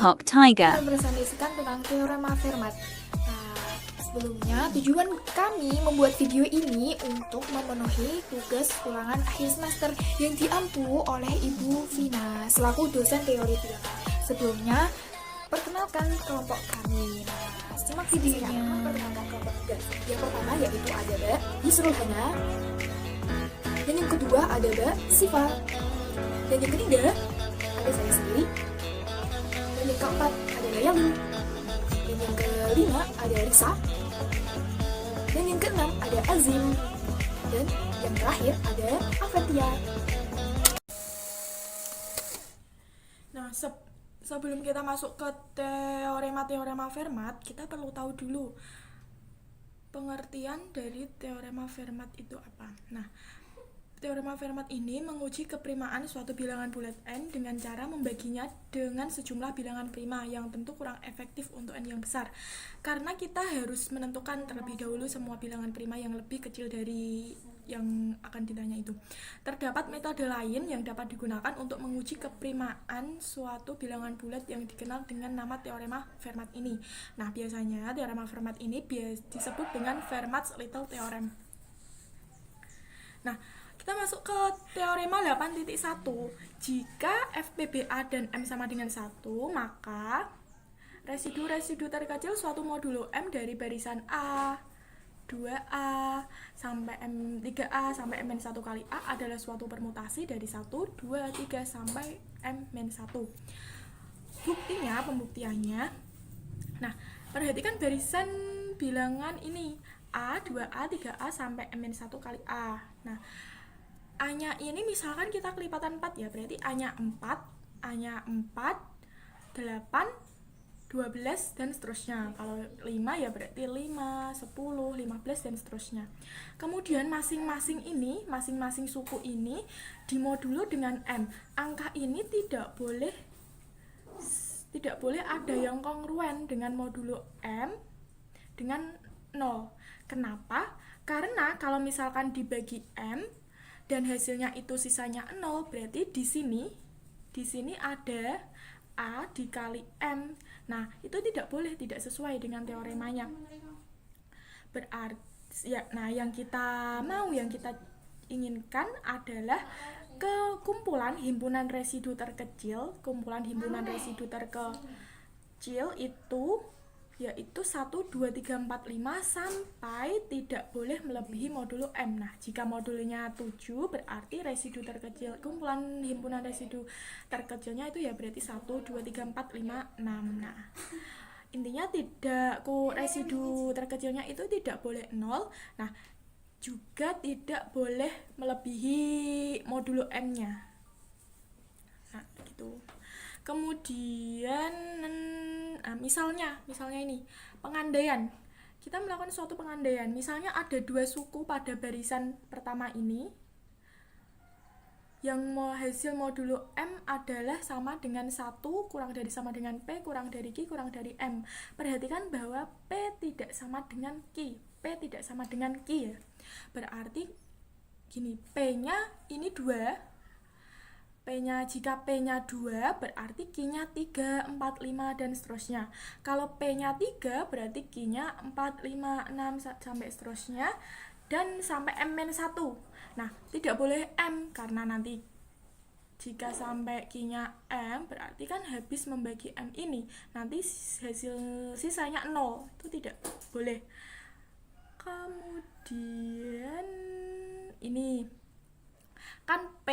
Peacock Tiger. Kita presentasikan tentang teorema Fermat. Nah, sebelumnya tujuan kami membuat video ini untuk memenuhi tugas ulangan akhir semester yang diampu oleh Ibu Vina selaku dosen teori bilangan. Sebelumnya, perkenalkan kelompok kami. Nah, simak videonya. Perkenalkan kelompok tugas. Yang pertama yaitu ada Mbak Yusrul Hana. Dan yang kedua ada Mbak Siva. Dan yang ketiga ada saya sendiri. Dan yang keempat ada Yalu. Dan yang kelima ada Risa. Dan yang keenam ada Azim. Dan yang terakhir ada Afetia. Nah, sebelum kita masuk ke teorema Fermat, kita perlu tahu dulu pengertian dari teorema Fermat itu apa. Nah, teorema Fermat ini menguji keprimaan suatu bilangan bulat n dengan cara membaginya dengan sejumlah bilangan prima yang tentu kurang efektif untuk n yang besar. Karena kita harus menentukan terlebih dahulu semua bilangan prima yang lebih kecil dari yang akan ditanya itu. Terdapat metode lain yang dapat digunakan untuk menguji keprimaan suatu bilangan bulat yang dikenal dengan nama teorema Fermat ini. Nah, biasanya teorema Fermat ini disebut dengan Fermat's Little Theorem. Nah, kita masuk ke teorema 8.1. Jika FPBA dan M sama dengan 1, maka residu-residu terkecil suatu modulo M dari barisan A, 2A, sampai M, 3A, sampai M-1 kali A adalah suatu permutasi dari 1, 2, 3, sampai M-1. Buktinya, pembuktiannya. Nah, perhatikan barisan bilangan ini. A, 2A, 3A, sampai M-1 kali A. Nah, A-nya ini misalkan kita kelipatan 4 ya, berarti A-nya 4, A-nya 4, 8, 12, dan seterusnya. Kalau 5 ya berarti 5, 10, 15, dan seterusnya. Kemudian masing-masing suku ini dimodulo dengan M. Angka ini tidak boleh ada yang kongruen dengan modulo M dengan 0. Kenapa? Karena kalau misalkan dibagi M dan hasilnya itu sisanya 0, berarti di sini ada A dikali M. Nah, itu tidak boleh, tidak sesuai dengan teoremanya. Berarti ya, nah yang kita inginkan adalah kumpulan himpunan residu terkecil itu yaitu 1, 2, 3, 4, 5 sampai tidak boleh melebihi modulo M. Nah, jika modulnya 7 berarti kumpulan himpunan residu terkecilnya itu ya berarti 1, 2, 3, 4, 5, 6. Nah, intinya residu terkecilnya itu tidak boleh 0. Nah, juga tidak boleh melebihi modulo M-nya. Nah, gitu. Kemudian misalnya ini pengandaian. Kita melakukan suatu pengandaian. Misalnya ada 2 suku pada barisan pertama ini yang hasil modulo M adalah sama dengan 1 kurang dari sama dengan P kurang dari Q kurang dari M. Perhatikan bahwa P tidak sama dengan Q. Ya. Berarti gini, P-nya ini 2. Jika P-nya 2 berarti Q-nya 3, 4, 5, dan seterusnya. Kalau P-nya 3 berarti Q-nya 4, 5, 6, sampai seterusnya, dan sampai M-1. Nah, tidak boleh M, karena nanti jika sampai Q-nya M berarti kan habis membagi M ini. Nanti hasil sisanya 0, itu tidak boleh. Kemudian ini kan P.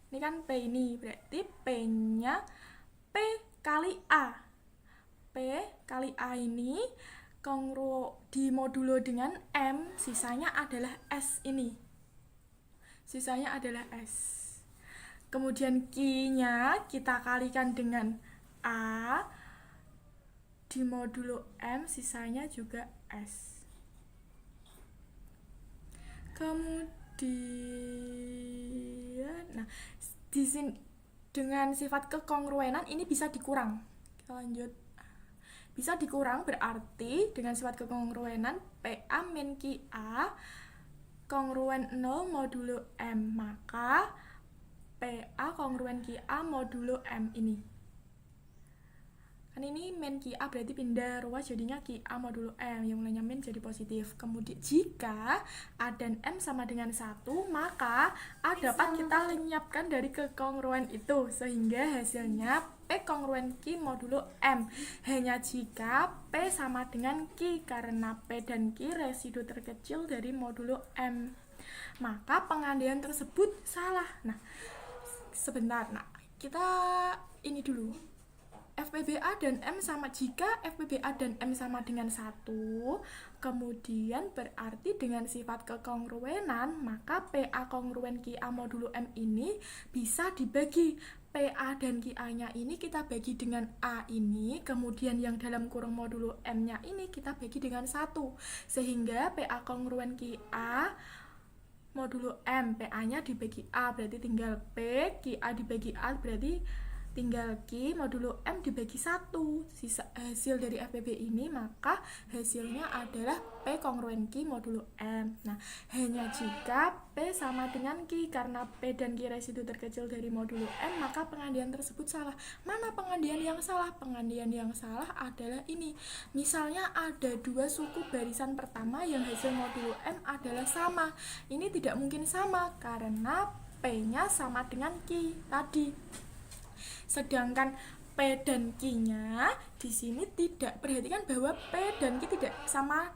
Ini kan P ini, berarti P-nya P kali A. P kali A ini dimodulo dengan M, sisanya adalah S ini. Kemudian Q-nya kita kalikan dengan A, dimodulo M, sisanya juga S. Kemudian nah, di sini dengan sifat kekongruenan ini bisa dikurang. Kita lanjut. Bisa dikurang berarti dengan sifat kekongruenan PA min QA kongruen 0 modulo M, maka PA kongruen QA modulo M ini. Kan ini min Ki A berarti pindah ruas jadinya Ki A modulo M, yang mulainya min jadi positif. Kemudian jika A dan M sama dengan 1, maka A dapat kita lenyapkan dari kekongruen itu, sehingga hasilnya P kongruen Q modulo M. Hanya jika P sama dengan Q, karena P dan Q residu terkecil dari modulo M, maka pengandaian tersebut salah. Nah, sebentar. Nah, kita ini dulu. FPBA dan M sama, jika FPBA dan M sama dengan 1, kemudian berarti dengan sifat kekongruenan, maka PA kongruen QA modulo M ini bisa dibagi. PA dan QA-nya ini kita bagi dengan A ini, kemudian yang dalam kurung modulo M-nya ini kita bagi dengan 1. Sehingga PA kongruen QA modulo M, PA-nya dibagi A, berarti tinggal P, QA dibagi A, berarti tinggal Q modulo M dibagi 1. Sisa hasil dari FPB ini, maka hasilnya adalah P kongruen Q modulo M. Nah, hanya jika P sama dengan Q, karena P dan Q residu terkecil dari modulo M, maka pengandaian tersebut salah. Mana pengandaian yang salah? Pengandaian yang salah adalah ini. Misalnya ada dua suku barisan pertama yang hasil modulo M adalah sama. Ini tidak mungkin sama karena P-nya sama dengan Q tadi. Sedangkan P dan Q-nya di sini tidak, perhatikan bahwa P dan Q tidak sama,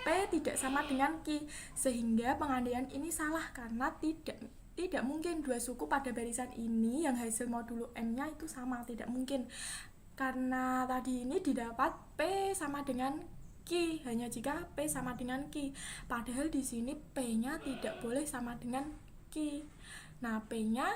P tidak sama dengan Q, sehingga pengandaian ini salah karena tidak mungkin dua suku pada barisan ini yang hasil modulo M-nya itu sama, tidak mungkin. Karena tadi ini didapat P sama dengan Q hanya jika P sama dengan Q. Padahal di sini P-nya tidak boleh sama dengan Q. Nah, P-nya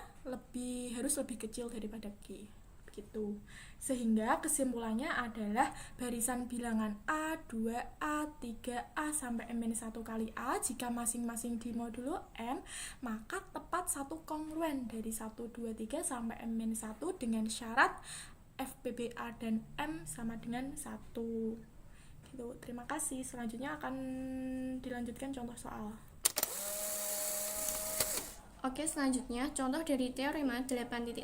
harus lebih kecil daripada Q. Begitu. Sehingga kesimpulannya adalah barisan bilangan A, 2A, 3A sampai M-1 kali A jika masing-masing di modulo M, maka tepat satu kongruen dari 1, 2, 3 sampai M-1 dengan syarat FPBA dan M sama dengan 1. Gitu. Terima kasih. Selanjutnya akan dilanjutkan contoh soal. Oke, selanjutnya contoh dari teorema 8.1.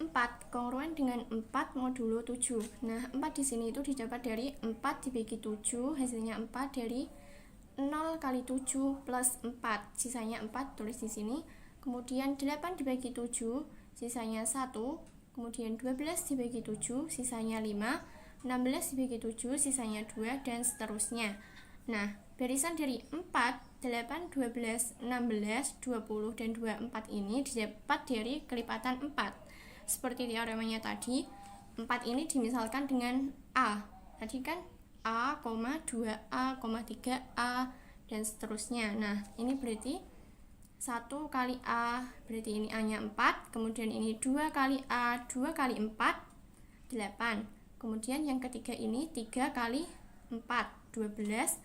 4 kongruen dengan 4 modulo 7. Nah, 4 di sini itu didapat dari 4 dibagi 7, hasilnya 4 dari 0 kali 7 plus 4, sisanya 4 tulis di sini. Kemudian 8 dibagi 7, sisanya 1. Kemudian 12 dibagi 7, sisanya 5. 16 dibagi 7, sisanya 2, dan seterusnya. Nah, barisan dari 4, 8, 12, 16, 20, dan 24 ini didapat dari kelipatan 4. Seperti teoremanya tadi, 4 ini dimisalkan dengan A. Tadi kan A, 2A, 3A, dan seterusnya. Nah, ini berarti 1 kali A, berarti ini A-nya 4. Kemudian ini 2 kali A, 2 kali 4, 8. Kemudian yang ketiga ini 3 kali 4, 12.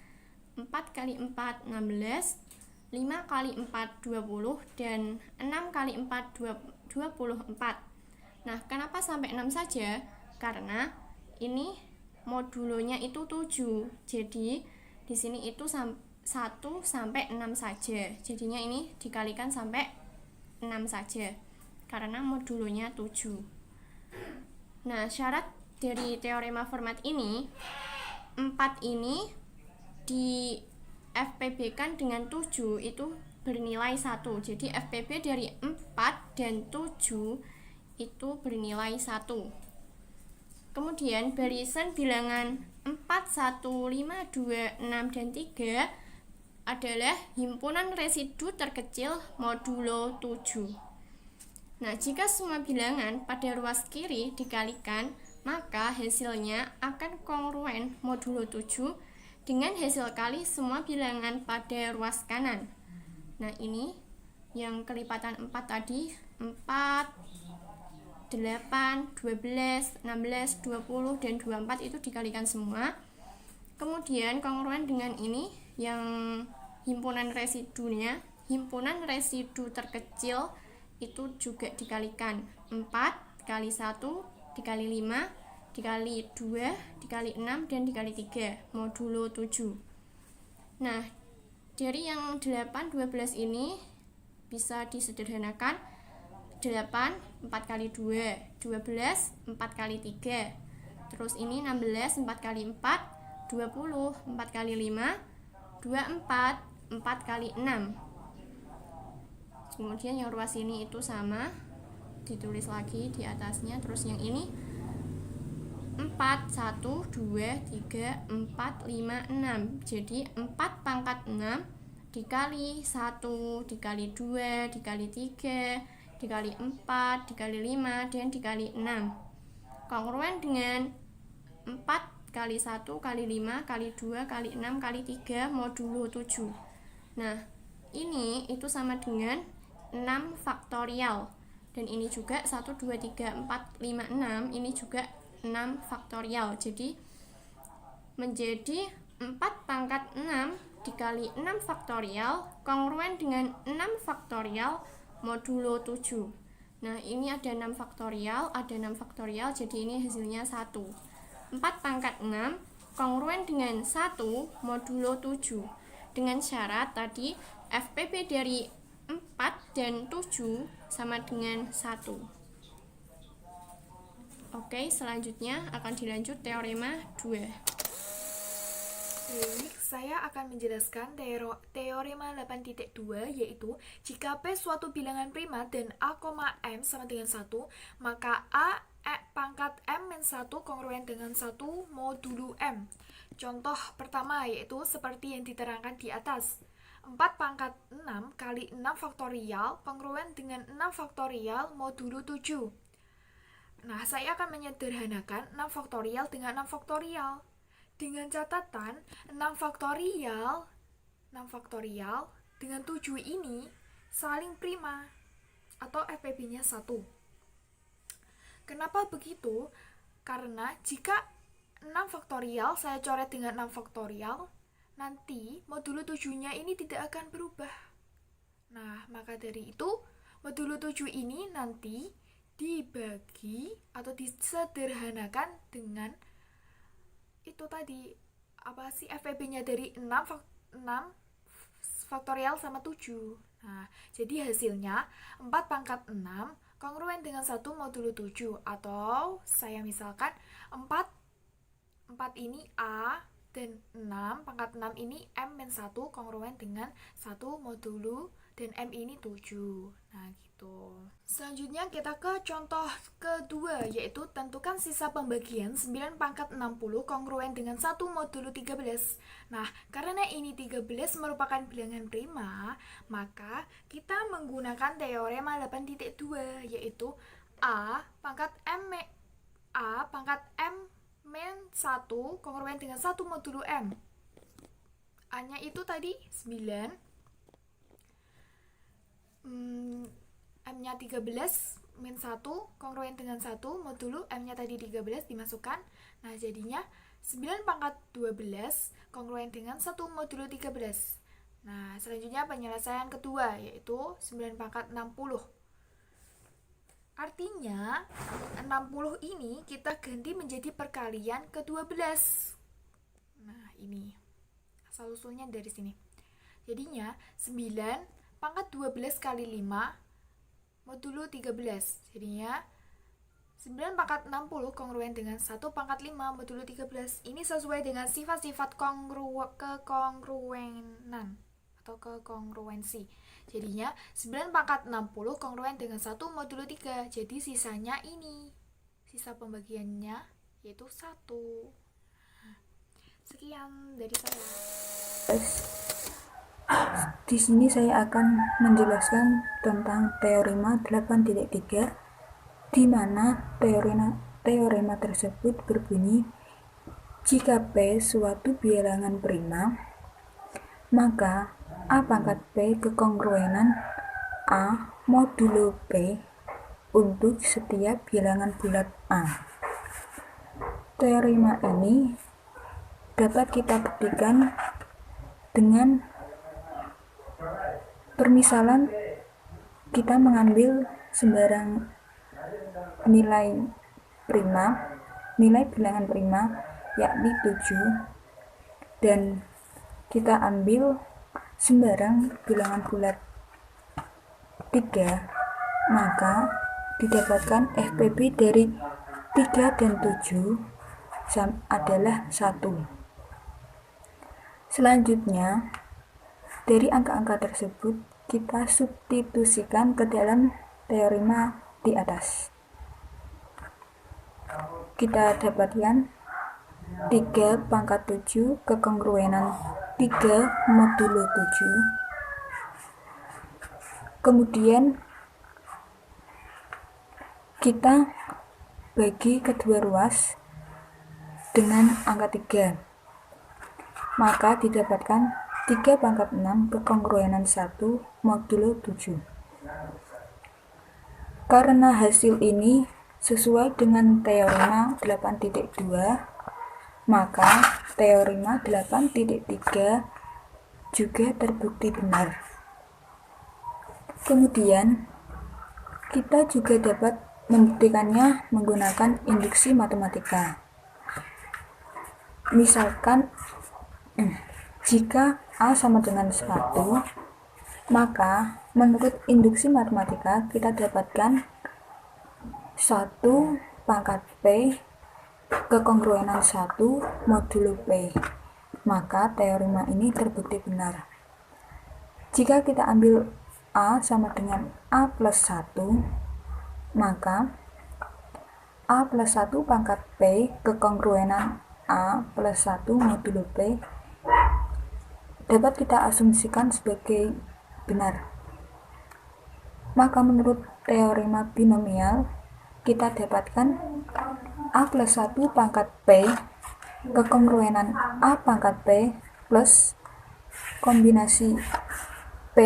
4 kali 4, 16, 5 kali 4, 20, dan 6 kali 4, 24. Nah, kenapa sampai 6 saja? Karena ini modulonya itu 7. Jadi, di sini itu 1 sampai 6 saja. Jadinya ini dikalikan sampai 6 saja. Karena modulonya 7. Nah, syarat dari teorema Fermat ini, 4 ini di FPB kan dengan 7 itu bernilai 1. Jadi FPB dari 4 dan 7 itu bernilai 1. Kemudian barisan bilangan 4, 1, 5, 2, 6, dan 3 adalah himpunan residu terkecil modulo 7. Nah, jika semua bilangan pada ruas kiri dikalikan, maka hasilnya akan kongruen modulo 7 dengan hasil kali semua bilangan pada ruas kanan. Nah, ini yang kelipatan 4 tadi, 4, 8, 12, 16, 20, dan 24 itu dikalikan semua. Kemudian kongruen dengan ini yang himpunan residunya, himpunan residu terkecil itu juga dikalikan 4 kali 1 dikali 5 dikali 2, dikali 6, dan dikali 3, modulo 7. Nah, dari yang 8, 12 ini bisa disederhanakan. 8 4 kali 2 12 4 kali 3, terus ini 16 4 kali 4 20 4 kali 5 24 4 kali 6. Kemudian yang ruas ini itu sama, ditulis lagi di atasnya. Terus yang ini 4 1 2 3 4 5 6. Jadi 4 pangkat 6 dikali 1 dikali 2 dikali 3 dikali 4 dikali 5 dan dikali 6 kongruen dengan 4 kali 1 kali 5 kali 2 kali 6 kali 3 modulo 7. Nah, ini itu sama dengan 6 faktorial. Dan ini juga 1, 2, 3, 4, 5, 6. Ini juga 6 faktorial. Jadi menjadi 4 pangkat 6 dikali 6 faktorial kongruen dengan 6 faktorial modulo 7. Nah, ini ada 6 faktorial, ada 6 faktorial, jadi ini hasilnya 1. 4 pangkat 6 kongruen dengan 1 modulo 7. Dengan syarat tadi FPB dari 4 dan 7 sama dengan 1. Oke, selanjutnya akan dilanjut teorema 2. Baik, saya akan menjelaskan teorema 8.2, yaitu jika P suatu bilangan prima dan A, M sama dengan 1, maka A pangkat M-1 kongruen dengan 1 modulo M. Contoh pertama yaitu seperti yang diterangkan di atas. 4 pangkat 6 kali 6 faktorial kongruen dengan 6 faktorial modulo 7. Nah, saya akan menyederhanakan 6 faktorial dengan 6 faktorial. Dengan catatan 6 faktorial dengan 7 ini saling prima atau FPB-nya 1. Kenapa begitu? Karena jika 6 faktorial saya coret dengan 6 faktorial, nanti modulo 7-nya ini tidak akan berubah. Nah, maka dari itu modulo 7 ini nanti dibagi atau disederhanakan dengan itu tadi, apa sih FPB-nya dari 6 faktorial sama 7. Nah, jadi hasilnya 4 pangkat 6 kongruen dengan 1 modulo 7. Atau saya misalkan 4 ini A dan 6 pangkat 6 ini M-1 kongruen dengan 1 modulo dan M ini 7. Nah, gitu. Selanjutnya kita ke contoh kedua, yaitu tentukan sisa pembagian 9 pangkat 60 kongruen dengan 1 modulo 13. Nah, karena ini 13 merupakan bilangan prima, maka kita menggunakan teorema 8.2, yaitu A pangkat M 1 kongruen dengan 1 modulo M. A-nya itu tadi 9, M-nya 13 min 1 kongruen dengan 1 modulo M-nya tadi 13 dimasukkan. Nah, jadinya 9 pangkat 12 kongruen dengan 1 modulo 13. Nah, selanjutnya penyelesaian kedua, yaitu 9 pangkat 60. Artinya 60 ini kita ganti menjadi perkalian ke-12. Nah, ini asal usulnya dari sini. Jadinya 9 pangkat 12 kali 5 modulo 13. Jadinya 9 pangkat 60 kongruen dengan 1 pangkat 5 modulo 13. Ini sesuai dengan sifat-sifat kekongruenan atau kekongruensi. Jadinya 9 pangkat 60 kongruen dengan 1 modulo 3. Jadi sisanya ini, sisa pembagiannya yaitu 1. Sekian dari saya. Di sini saya akan menjelaskan tentang teorema 8.3, di mana teorema tersebut berbunyi jika P suatu bilangan prima, maka A pangkat P kekongruenan A modulo P untuk setiap bilangan bulat A. Teorema ini dapat kita buktikan dengan permisalan kita mengambil sembarang nilai bilangan prima yakni 7, dan kita ambil sembarang bilangan bulat 3 maka didapatkan FPB dari 3 dan 7 adalah 1. Selanjutnya, dari angka-angka tersebut kita substitusikan ke dalam teorema di atas. Kita dapatkan 3 pangkat 7 kekongruenan 3 modulo 7. Kemudian kita bagi kedua ruas dengan angka 3, maka didapatkan 3 pangkat 6 kekongruenan 1 modulo 7. Karena hasil ini sesuai dengan teorema 8.2, maka teorema 8.3 juga terbukti benar. Kemudian kita juga dapat membuktikannya menggunakan induksi matematika. Misalkan jika A sama dengan 1, maka menurut induksi matematika kita dapatkan 1 pangkat P kekongruenan 1 modulo P. Maka teorema ini terbukti benar. Jika kita ambil A sama dengan A plus 1, maka A plus 1 pangkat P kekongruenan A plus 1 modulo P dapat kita asumsikan sebagai benar. Maka menurut teorema binomial, kita dapatkan A plus 1 pangkat P kekongruenan A pangkat P plus kombinasi P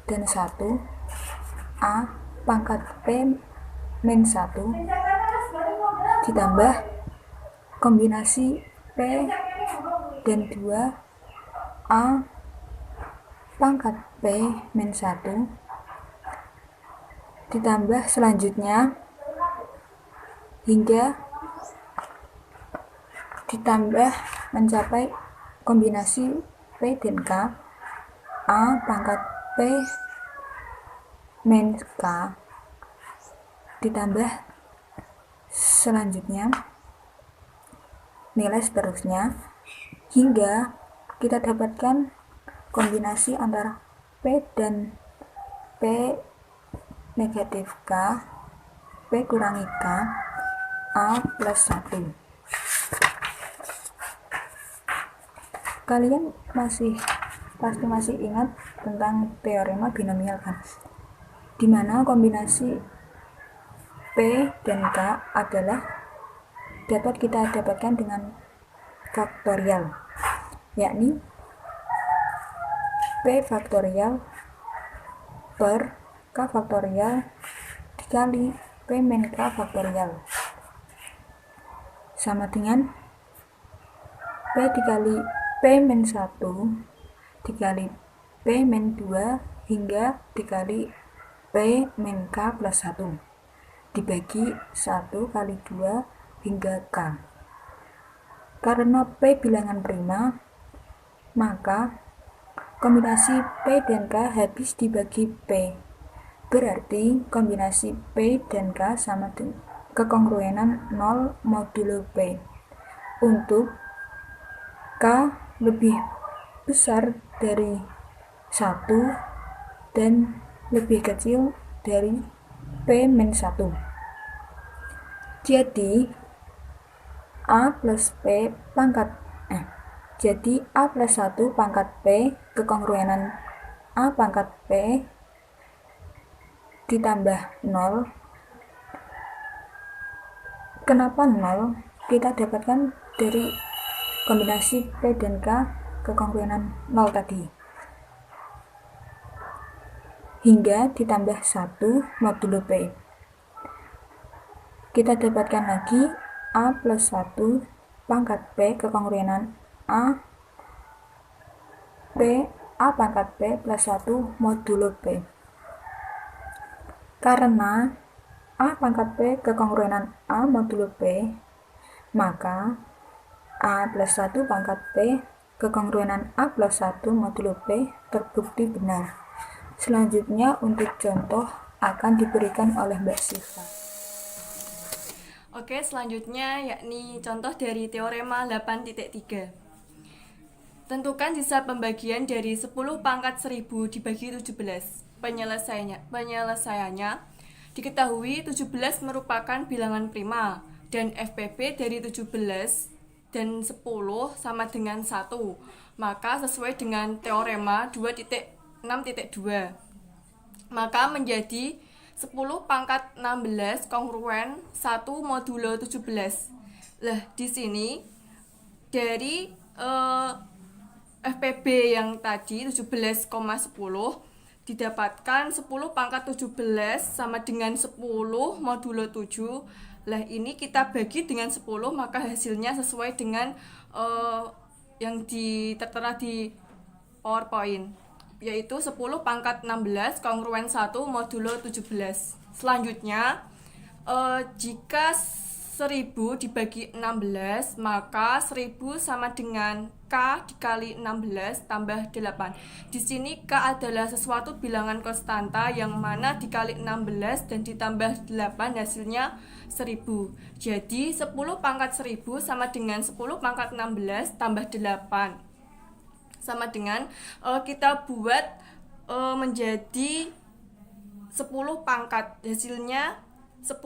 dan 1 A pangkat P min 1 ditambah kombinasi P dan 2 A pangkat P min 1 ditambah selanjutnya hingga ditambah mencapai kombinasi P dan K A pangkat P min K ditambah selanjutnya nilai seterusnya hingga kita dapatkan kombinasi antara P dan P negatif K, P kurangi K, A plus 1. Kalian pasti masih ingat tentang teorema binomial kan, dimana kombinasi P dan K adalah dapat kita dapatkan dengan faktorial, yakni P faktorial per K faktorial dikali P min K faktorial sama dengan P dikali P min 1 dikali P min 2 hingga dikali P min K plus 1 dibagi 1 kali 2 hingga K. Karena P bilangan prima, maka kombinasi P dan K habis dibagi P. Berarti kombinasi P dan K sama dengan kekongruenan 0 modulo P. Untuk K lebih besar dari 1 dan lebih kecil dari P min 1. Jadi A plus P pangkat jadi A plus 1 pangkat P kekongruenan A pangkat P ditambah 0. Kenapa 0? Kita dapatkan dari kombinasi P dan K kekongruenan 0 tadi. Hingga ditambah 1 modulo P. Kita dapatkan lagi A plus 1 pangkat P kekongruenan A pangkat P plus 1 modulo P. Karena A pangkat P kekongruenan A modulo P, maka A plus 1 pangkat P kekongruenan A plus 1 modulo P terbukti benar. Selanjutnya untuk contoh akan diberikan oleh Mbak Siva. Oke, selanjutnya yakni contoh dari teorema 8.3. Tentukan sisa pembagian dari 10 pangkat 1000 dibagi 17. Penyelesaiannya diketahui 17 merupakan bilangan prima dan FPB dari 17 dan 10 sama dengan 1. Maka sesuai dengan teorema 2.6.2, maka menjadi 10 pangkat 16 kongruen 1 modulo 17. Lah, di sini dari FPB yang tadi 17,10 didapatkan 10 pangkat 17 sama dengan 10 modulo 7. Lah, ini kita bagi dengan 10, maka hasilnya sesuai dengan yang tertera di PowerPoint, yaitu 10 pangkat 16 kongruen 1 modulo 17. Selanjutnya, jika 1000 dibagi 16, maka 1000 sama dengan K dikali 16 tambah 8. Di sini K adalah sesuatu bilangan konstanta yang mana dikali 16 dan ditambah 8 hasilnya 1000. Jadi 10 pangkat 1000 sama dengan 10 pangkat 16 tambah 8. Sama dengan kita buat menjadi 10 pangkat, hasilnya 10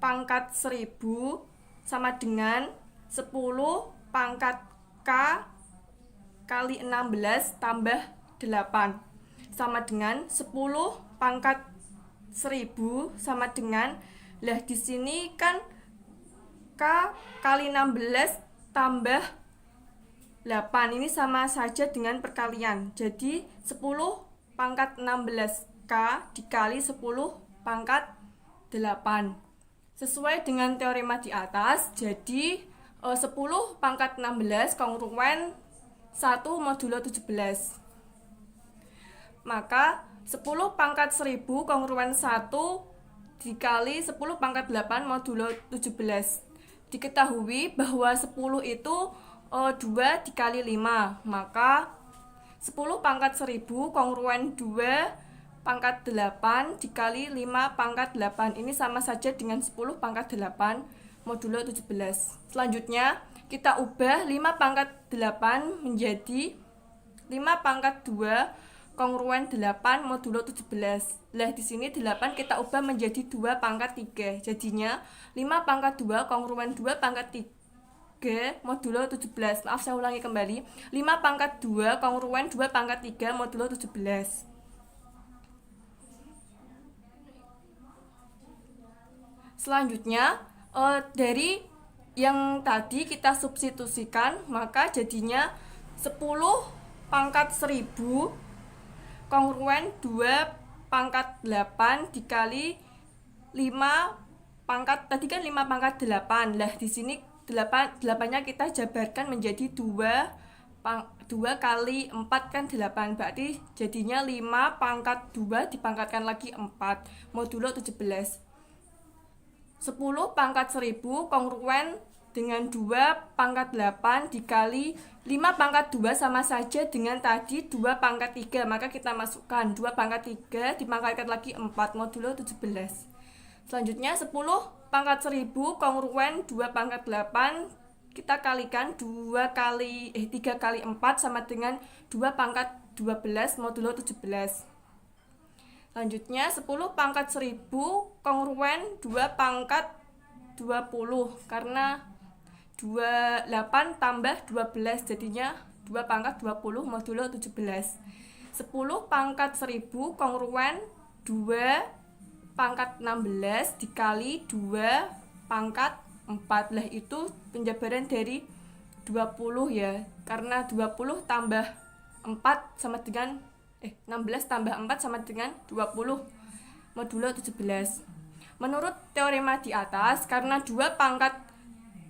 pangkat 1000 sama dengan 10 pangkat K kali 16 tambah 8 sama dengan 10 pangkat 1000 sama dengan, lah di sini kan K kali 16 tambah 8 ini sama saja dengan perkalian. Jadi 10 pangkat 16K dikali 10 pangkat 8. Sesuai dengan teorema di atas, jadi 10 pangkat 16 kongruen 1 modulo 17. Maka 10 pangkat 1000 kongruen 1 dikali 10 pangkat 8 modulo 17. Diketahui bahwa 10 itu 2 dikali 5, maka 10 pangkat 1000 kongruen 2 pangkat 8 dikali 5 pangkat 8. Ini sama saja dengan 10 pangkat 8 modulo 17. Selanjutnya, kita ubah 5 pangkat 8 menjadi 5 pangkat 2 kongruen 8 modulo 17. Lah, di sini 8 kita ubah menjadi 2 pangkat 3. Jadinya 5 pangkat 2 kongruen 2 pangkat 3 modulo 17. Maaf, saya ulangi kembali. 5 pangkat 2 kongruen 2 pangkat 3 modulo 17. Selanjutnya, dari yang tadi kita substitusikan, maka jadinya 10 pangkat 1000 kongruen 2 pangkat 8 dikali 5 pangkat, tadi kan 5 pangkat 8. Lah, di sini 8-nya kita jabarkan menjadi 2 kali 4 kan 8. Berarti jadinya 5 pangkat 2 dipangkatkan lagi 4 modulo 17. 10 pangkat 1000 kongruen dengan 2 pangkat 8 dikali 5 pangkat 2 sama saja dengan tadi 2 pangkat 3. Maka kita masukkan 2 pangkat 3 dipangkatkan lagi 4 modulo 17. Selanjutnya 10 pangkat 1000 kongruen 2 pangkat 8 kita kalikan 3 kali 4 sama dengan 2 pangkat 12 modulo 17. Selanjutnya 10 pangkat 1000 kongruen 2 pangkat 20, karena 28 tambah 12 jadinya 2 pangkat 20 modulo 17. 10 pangkat 1000 kongruen 2 pangkat 16 dikali 2 pangkat 4. Lah, itu penjabaran dari 20 ya, karena 20 tambah 4 sama dengan 16 tambah 4 sama dengan 20 modulo 17. Menurut teorema di atas, karena 2 pangkat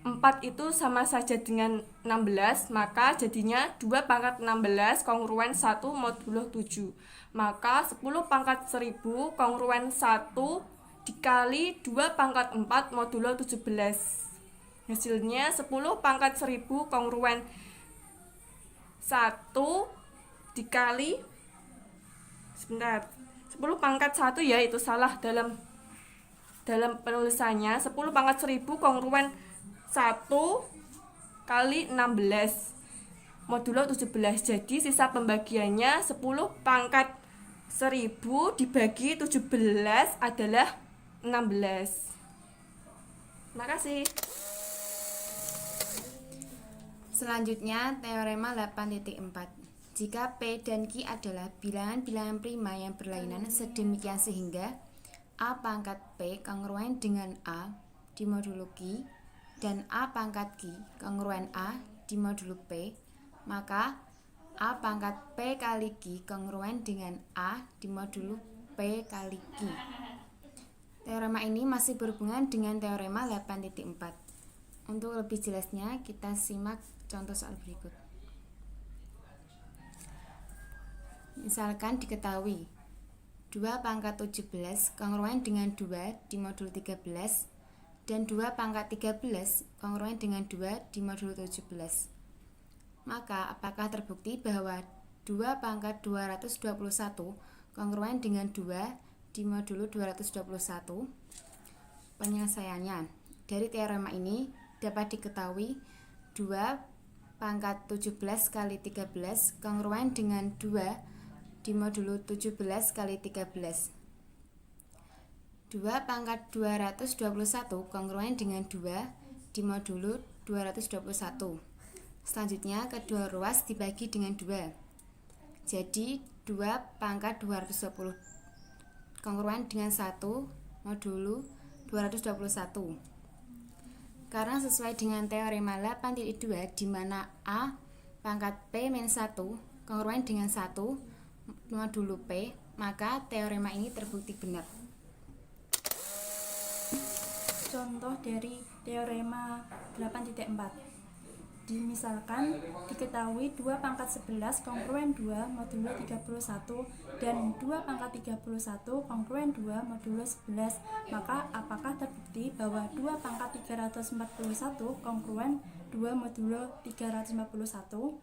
4 itu sama saja dengan 16, maka jadinya 2 pangkat 16 kongruen 1 modulo 7. Maka 10 pangkat 1000 kongruen 1 dikali 2 pangkat 4 modulo 17. Hasilnya 10 pangkat 1000 kongruen 1 dikali 1 10 pangkat 1 ya, itu salah dalam penulisannya. 10 pangkat 1000 kongruen 1 kali 16 modulo 17. Jadi sisa pembagiannya 10 pangkat 1000 dibagi 17 adalah 16. Terima kasih. Selanjutnya, teorema 8.4. Jika P dan Q adalah bilangan-bilangan prima yang berlainan sedemikian sehingga A pangkat P kongruen dengan A dimodulo Q dan A pangkat Q kongruen A dimodulo P, maka A pangkat P kali Q kongruen dengan A dimodulo P kali Q. Teorema ini masih berhubungan dengan teorema 8.4. Untuk lebih jelasnya, kita simak contoh soal berikut. Misalkan diketahui 2 pangkat 17 kongruen dengan 2 dimodulo 13 dan 2 pangkat 13 kongruen dengan 2 dimodulo 17. Maka apakah terbukti bahwa 2 pangkat 221 kongruen dengan 2 dimodulo 221? Penyelesaiannya, dari teorema ini dapat diketahui 2 pangkat 17 kali 13 kongruen dengan 2 dimodulo 17 kali 13. 2 pangkat 221 kongruen dengan 2 dimodulo 221. Selanjutnya, kedua ruas dibagi dengan 2. Jadi, 2 pangkat 220 kongruen dengan 1 modulo 221. Karena sesuai dengan teorema 8.2 di mana A pangkat P-1 kongruen dengan 1 modulo P, maka teorema ini terbukti benar. Contoh dari teorema 8.4. Misalkan diketahui 2 pangkat 11 kongruen 2 modulo 31 dan 2 pangkat 31 kongruen 2 modulo 11, maka apakah terbukti bahwa 2 pangkat 341 kongruen 2 modulo 341?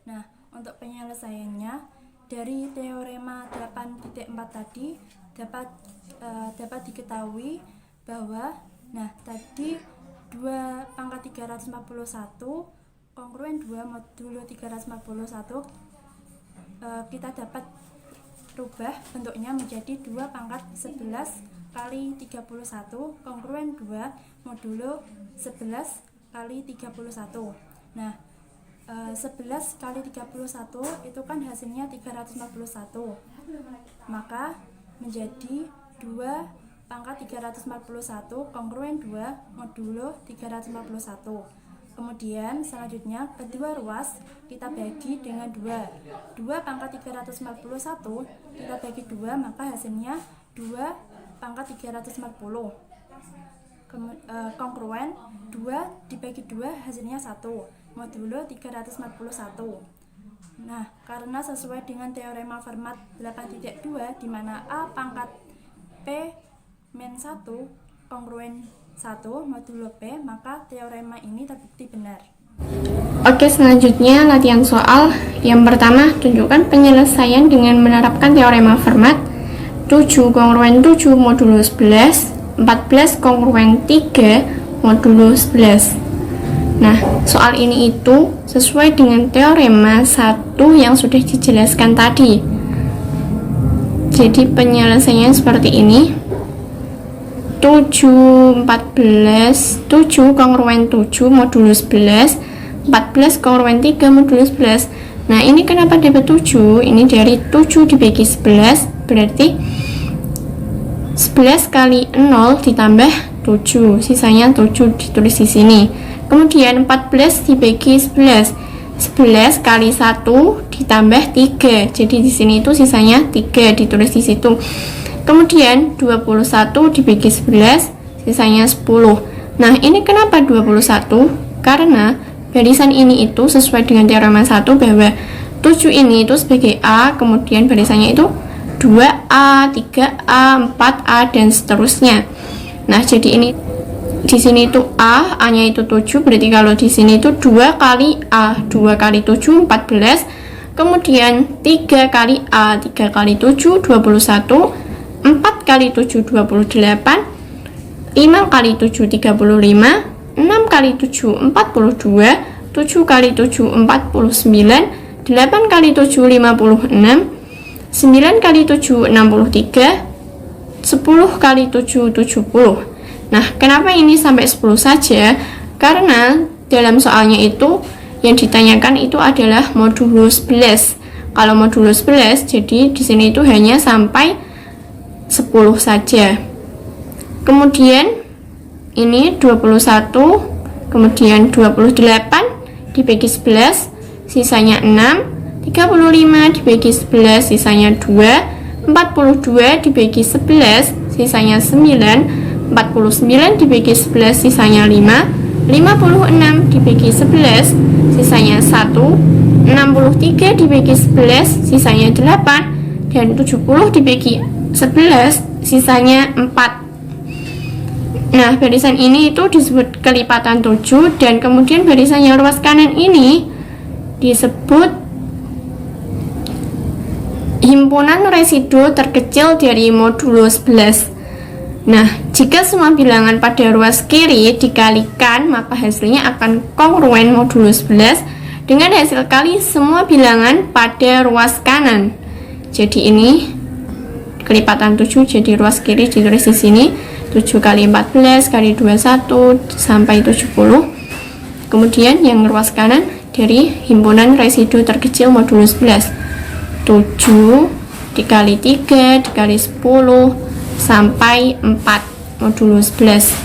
Nah, untuk penyelesaiannya, dari teorema 8.4 tadi dapat diketahui bahwa tadi 2 pangkat 341 kongruen 2 modulo 341 kita dapat rubah bentuknya menjadi 2 pangkat 11 kali 31 kongruen 2 modulo 11 kali 31. Nah, 11 kali 31 itu kan hasilnya 341, maka menjadi 2 pangkat 341 kongruen 2 modulo 341. Kemudian selanjutnya kedua ruas kita bagi dengan 2. 2 pangkat 341 kita bagi 2, maka hasilnya 2 pangkat 340. Kongruen 2 dibagi 2 hasilnya 1 modulo 341. Nah, karena sesuai dengan teorema Fermat 8.2 di mana A pangkat P-1 kongruen 1 modulo P, maka teorema ini terbukti benar. Oke, selanjutnya latihan soal. Yang pertama, tunjukkan penyelesaian dengan menerapkan teorema Fermat. 7 kongruen 7 modulo 11, 14 kongruen 3 modulo 11. Nah, soal ini itu sesuai dengan teorema 1 yang sudah dijelaskan tadi. Jadi penyelesaiannya seperti ini. 7 kongruen 7 modulo 11, 14 kongruen 3 modulo 11. Nah, ini kenapa dapat 7? Ini dari 7 dibagi 11, berarti 11 kali 0 ditambah 7, sisanya 7 ditulis di sini. Kemudian 14 dibagi 11, 11 kali 1 ditambah 3, jadi di sini itu sisanya 3 ditulis di situ. Kemudian 21 dibagi 11, sisanya 10. Nah, ini kenapa 21? Karena barisan ini itu sesuai dengan teorema 1 bahwa 7 ini itu sebagai A, kemudian barisannya itu 2A, 3A, 4A, dan seterusnya. Nah, jadi ini di sini itu A-nya itu 7, berarti kalau di sini itu 2 kali A, 2 kali 7, 14. Kemudian 3 kali A, 3 kali 7, 21, 4 kali 7, 28, 5 kali 7, 35, 6 kali 7, 42, 7 kali 7, 49, 8 kali 7, 56, 9 kali 7, 63, 10 kali 7, 70. Nah, kenapa ini sampai 10 saja? Karena dalam soalnya itu yang ditanyakan itu adalah modulo 11. Kalau modulo 11, jadi di sini itu hanya sampai 10 saja. Kemudian ini 21, kemudian 28 dibagi 11, sisanya 6, 35 dibagi 11, sisanya 2, 42 dibagi 11, sisanya 9, 49 dibagi 11, sisanya 5, 56 dibagi 11, sisanya 1, 63 dibagi 11, sisanya 8, dan 70 dibagi 11, sisanya 4. Nah, barisan ini itu disebut kelipatan 7, dan kemudian barisan yang ruas kanan ini disebut himpunan residu terkecil dari modulo 11. Nah, jika semua bilangan pada ruas kiri dikalikan, maka hasilnya akan kongruen modulo 11 dengan hasil kali semua bilangan pada ruas kanan. Jadi ini kelipatan 7, jadi ruas kiri ditulis di sini 7 kali 14 kali 21 sampai 70. Kemudian yang ruas kanan dari himpunan residu terkecil modulo 11, 7 dikali 3 dikali 10 sampai 4 modulo 11.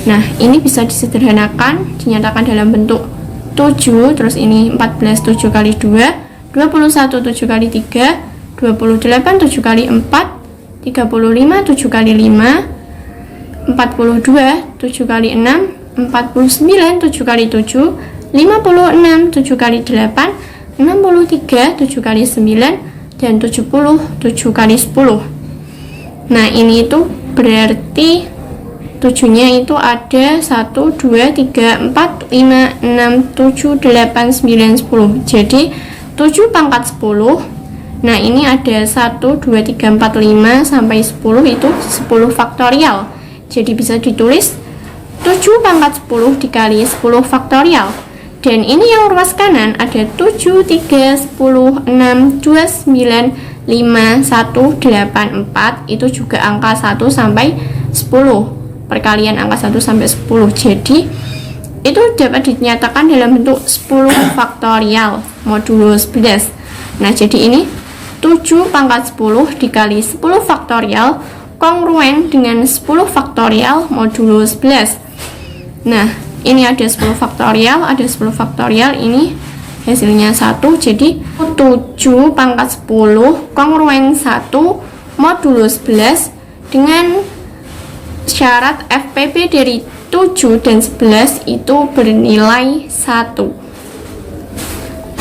Nah, ini bisa disederhanakan, dinyatakan dalam bentuk 7, terus ini 14 7 kali 2, 21 7 kali 3, 28 7 kali 4, 35 7 kali 5, 42 7 kali 6, 49 7 kali 7, 56 7 kali 8, 63 7 kali 9, dan 70 7 kali 10. Nah, ini itu berarti 7-nya itu ada 1, 2, 3, 4, 5, 6, 7, 8, 9, 10. Jadi 7 pangkat 10. Nah, ini ada 1, 2, 3, 4, 5 sampai 10 itu 10 faktorial. Jadi bisa ditulis 7 pangkat 10 dikali 10 faktorial. Dan ini yang ruas kanan ada 7, 3, 10, 6, 2, 9, 5, 1, 8, 4. Itu juga angka 1 sampai 10. Perkalian angka 1 sampai 10. Jadi itu dapat dinyatakan dalam bentuk 10 faktorial modulo 11. Nah, jadi ini 7 pangkat 10 dikali 10 faktorial kongruen dengan 10 faktorial modulo 11. Nah, ini ada 10 faktorial, ada 10 faktorial, ini hasilnya 1. Jadi 7 pangkat 10 kongruen 1 modulo 11 dengan syarat FPP dari 7 dan 11 itu bernilai 1.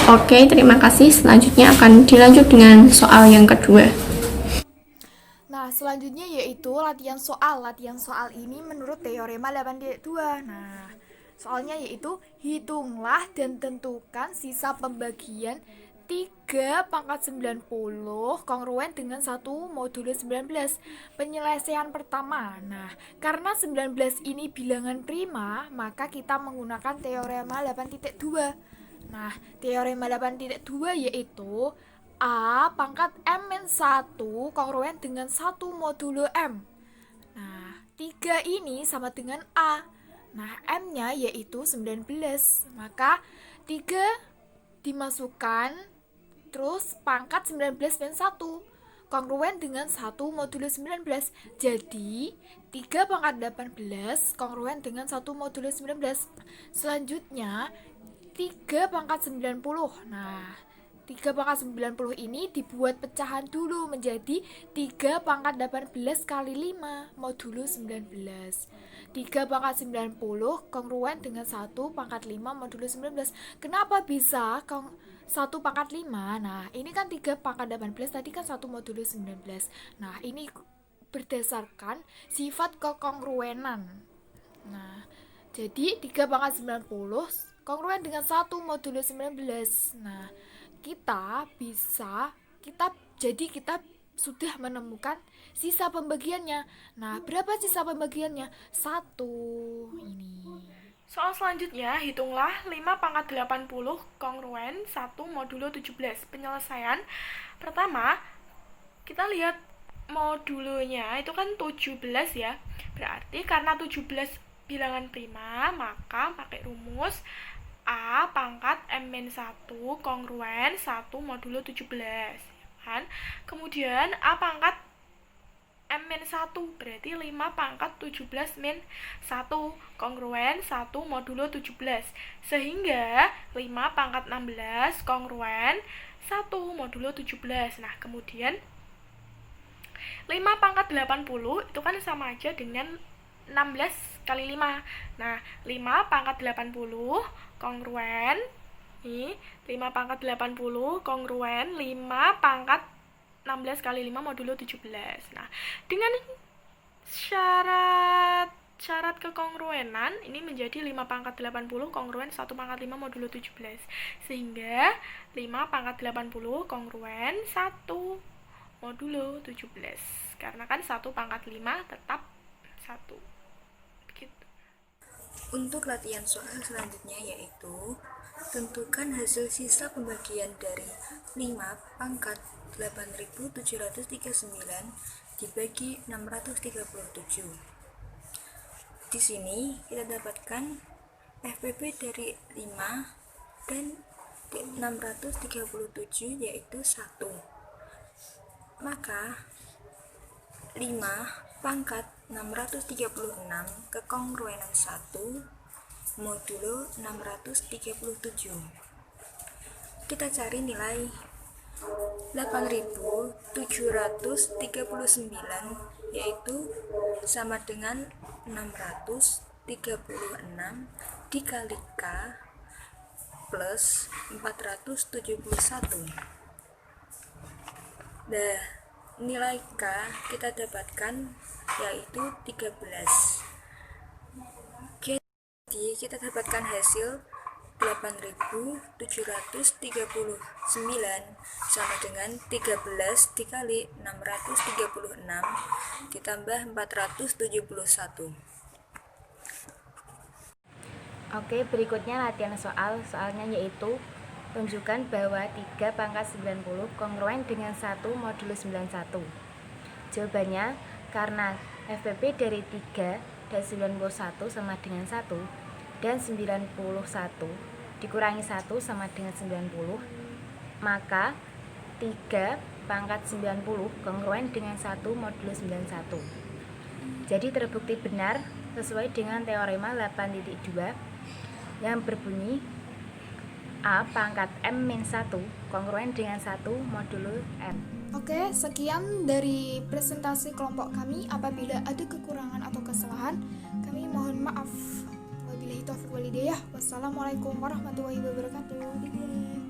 Oke, terima kasih. Selanjutnya akan dilanjut dengan soal yang kedua. Nah, selanjutnya yaitu latihan soal. Latihan soal ini menurut teorema 8.2. Nah, soalnya yaitu hitunglah dan tentukan sisa pembagian 3 pangkat 90 kongruen dengan 1 modulo 19. Penyelesaian pertama. Nah, karena 19 ini bilangan prima, maka kita menggunakan teorema 8.2. Nah, teorema 8.2 yaitu A pangkat M-1 kongruen dengan 1 modulo M. Nah, 3 ini sama dengan A. Nah, M-nya yaitu 19. Maka 3 dimasukkan, terus pangkat 19 dan 1 kongruen dengan 1 modulo 19. Jadi 3 pangkat 18 kongruen dengan 1 modulo 19. Selanjutnya 3 pangkat 90. Nah, 3 pangkat 90 ini dibuat pecahan dulu menjadi 3 pangkat 18 kali 5 modulo 19. 3 pangkat 90 kongruen dengan 1 pangkat 5 modulo 19. Kenapa bisa 1 pangkat 5? Nah, ini kan 3 pangkat 18, tadi kan 1 modulo 19. Nah, ini berdasarkan sifat kekongruenan. Nah, jadi 3 pangkat 90 kongruen dengan 1 modulo 19. Nah, kita sudah menemukan sisa pembagiannya. Nah, berapa sisa pembagiannya? 1 ini. Soal selanjutnya, hitunglah 5 pangkat 80 kongruen 1 modulo 17. Penyelesaian pertama, kita lihat modulonya itu kan 17 ya. Berarti karena 17 bilangan prima, maka pakai rumus A pangkat M-1 kongruen 1 modulo 17 kan. Kemudian A pangkat M-1 berarti 5 pangkat 17 min 1 kongruen 1 modulo 17. Sehingga 5 pangkat 16 kongruen 1 modulo 17. Nah, kemudian 5 pangkat 80 itu kan sama aja dengan 16 kali 5. Nah, 5 pangkat 80 kongruen nih, 5 pangkat 80 kongruen 5 pangkat 16 kali 5 modulo 17. Nah, dengan syarat kekongruenan ini menjadi 5 pangkat 80 kongruen 1 pangkat 5 modulo 17. Sehingga 5 pangkat 80 kongruen 1 modulo 17. Karena kan 1 pangkat 5 tetap 1. Begitu. Untuk latihan soal selanjutnya yaitu tentukan hasil sisa pembagian dari 5 pangkat 8739 dibagi 637. Di sini kita dapatkan FPP dari 5 dan 637 yaitu 1. Maka 5 pangkat 636 kekongruenan 1 modulo 637. Kita cari nilai 8739 yaitu sama dengan 636 dikali K plus 471. Nah, nilai K kita dapatkan yaitu 13. Jadi kita dapatkan hasil 8739 sama dengan 13 dikali 636 ditambah 471. Oke, berikutnya latihan soalnya yaitu tunjukkan bahwa 3 pangkat 90 kongruen dengan 1 modulo 91. Jawabannya, karena FPP dari 3 dan 91 sama dengan 1 dan 91 dikurangi 1 sama dengan 90, maka 3 pangkat 90 kongruen dengan 1 modulo 91. Jadi terbukti benar sesuai dengan teorema 8.2 yang berbunyi A pangkat M-1 kongruen dengan 1 modulo M. Oke, sekian dari presentasi kelompok kami. Apabila ada kekurangan atau kesalahan, kami mohon maaf. Wabillahi taufiq wal hidayah. Wassalamualaikum warahmatullahi wabarakatuh.